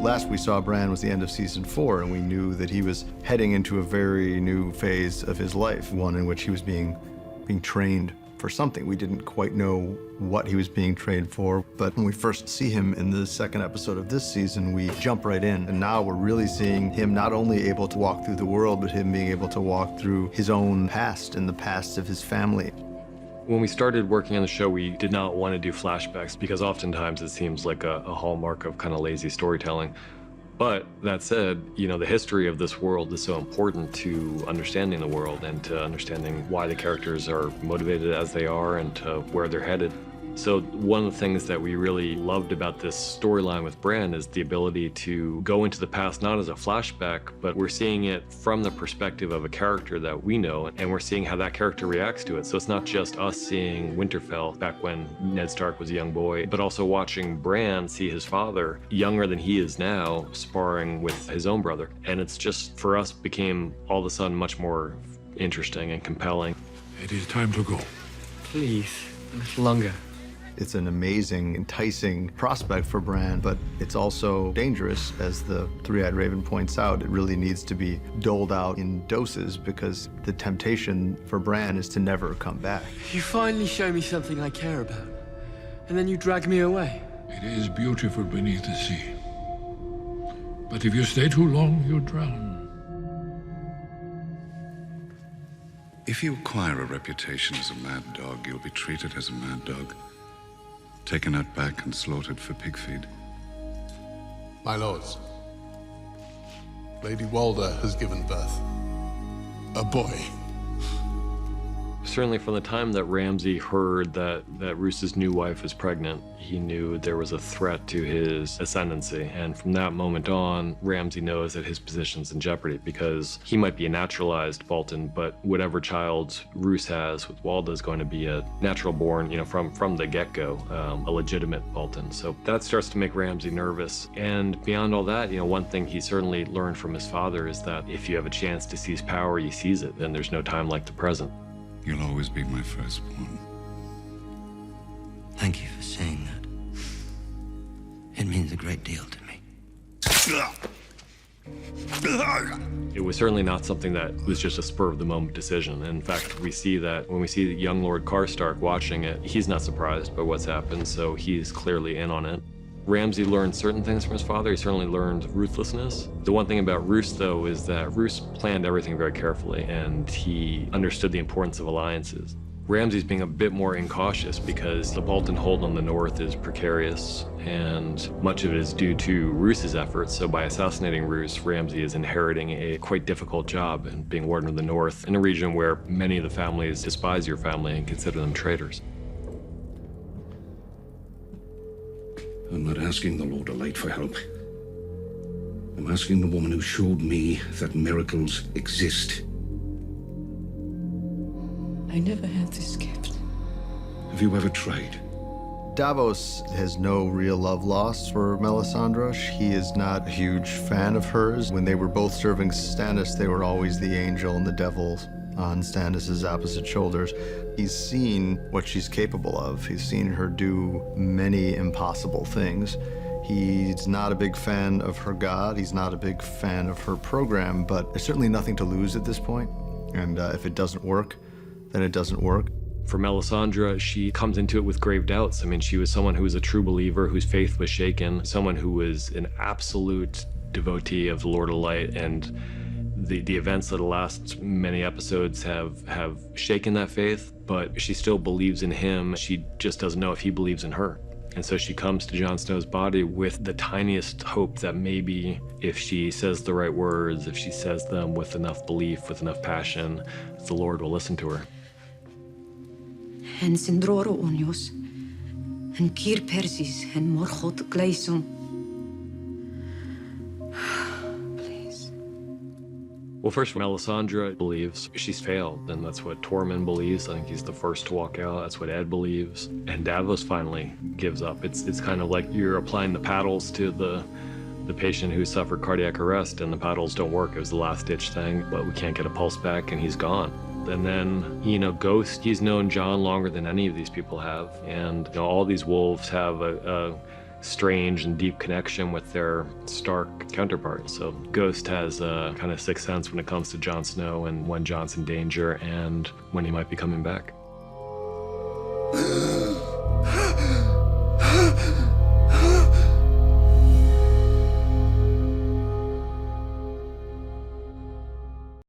Last we saw Bran was the end of season 4, and we knew that he was heading into a very new phase of his life, one in which he was being trained for something. We didn't quite know what he was being trained for, but when we first see him in the second episode of this season, we jump right in, and now we're really seeing him not only able to walk through the world, but him being able to walk through his own past and the past of his family. When we started working on the show, we did not want to do flashbacks because oftentimes it seems like a hallmark of kind of lazy storytelling. But that said, you know, the history of this world is so important to understanding the world and to understanding why the characters are motivated as they are and to where they're headed. So one of the things that we really loved about this storyline with Bran is the ability to go into the past, not as a flashback, but we're seeing it from the perspective of a character that we know, and we're seeing how that character reacts to it. So it's not just us seeing Winterfell back when Ned Stark was a young boy, but also watching Bran see his father, younger than he is now, sparring with his own brother. And it's just, for us, became all of a sudden much more interesting and compelling. It is time to go. Please, a little longer. It's an amazing, enticing prospect for Bran, but it's also dangerous, as the Three-Eyed Raven points out. It really needs to be doled out in doses because the temptation for Bran is to never come back. You finally show me something I care about, and then you drag me away. It is beautiful beneath the sea. But if you stay too long, you drown. If you acquire a reputation as a mad dog, you'll be treated as a mad dog. Taken out back and slaughtered for pig feed. My lords, Lady Walder has given birth. A boy. Certainly from the time that Ramsay heard that Roost's new wife is pregnant, he knew there was a threat to his ascendancy. And from that moment on, Ramsay knows that his position's in jeopardy because he might be a naturalized Bolton, but whatever child Roose has with Walda is going to be a natural born, you know, from the get-go, a legitimate Bolton. So that starts to make Ramsay nervous. And beyond all that, you know, one thing he certainly learned from his father is that if you have a chance to seize power, you seize it, and there's no time like the present. You'll always be my firstborn. Thank you for saying that. It means a great deal to me. It was certainly not something that was just a spur-of-the-moment decision. In fact, we see that when we see young Lord Karstark watching it, he's not surprised by what's happened, so he's clearly in on it. Ramsay learned certain things from his father. He certainly learned ruthlessness. The one thing about Roose, though, is that Roose planned everything very carefully, and he understood the importance of alliances. Ramsay's being a bit more incautious because the Bolton hold on the north is precarious, and much of it is due to Roose's efforts. So by assassinating Roose, Ramsay is inheriting a quite difficult job and being Warden of the North in a region where many of the families despise your family and consider them traitors. I'm not asking the Lord of Light for help. I'm asking the woman who showed me that miracles exist. I never had this gift. Have you ever tried? Davos has no real love lost for Melisandre. He is not a huge fan of hers. When they were both serving Stannis, they were always the angel and the devil on Stannis' opposite shoulders. He's seen what she's capable of. He's seen her do many impossible things. He's not a big fan of her god. He's not a big fan of her program, but there's certainly nothing to lose at this point. And if it doesn't work, then it doesn't work. For Melisandre, she comes into it with grave doubts. I mean, she was someone who was a true believer, whose faith was shaken, someone who was an absolute devotee of the Lord of Light, and the events of the last many episodes have shaken that faith, but she still believes in him. She just doesn't know if he believes in her. And so she comes to Jon Snow's body with the tiniest hope that maybe if she says the right words, if she says them with enough belief, with enough passion, the Lord will listen to her. En sindroro onios, en kir persis, en morchot gleison. Well, first, Melisandre believes she's failed, and that's what Tormund believes. I think he's the first to walk out. That's what Ed believes. And Davos finally gives up. It's kind of like you're applying the paddles to the patient who suffered cardiac arrest, and the paddles don't work. It was the last-ditch thing, but we can't get a pulse back, and he's gone. And then, you know, Ghost, he's known Jon longer than any of these people have. And, you know, all these wolves have a strange and deep connection with their Stark counterpart. So Ghost has a kind of sixth sense when it comes to Jon Snow and when Jon's in danger and when he might be coming back.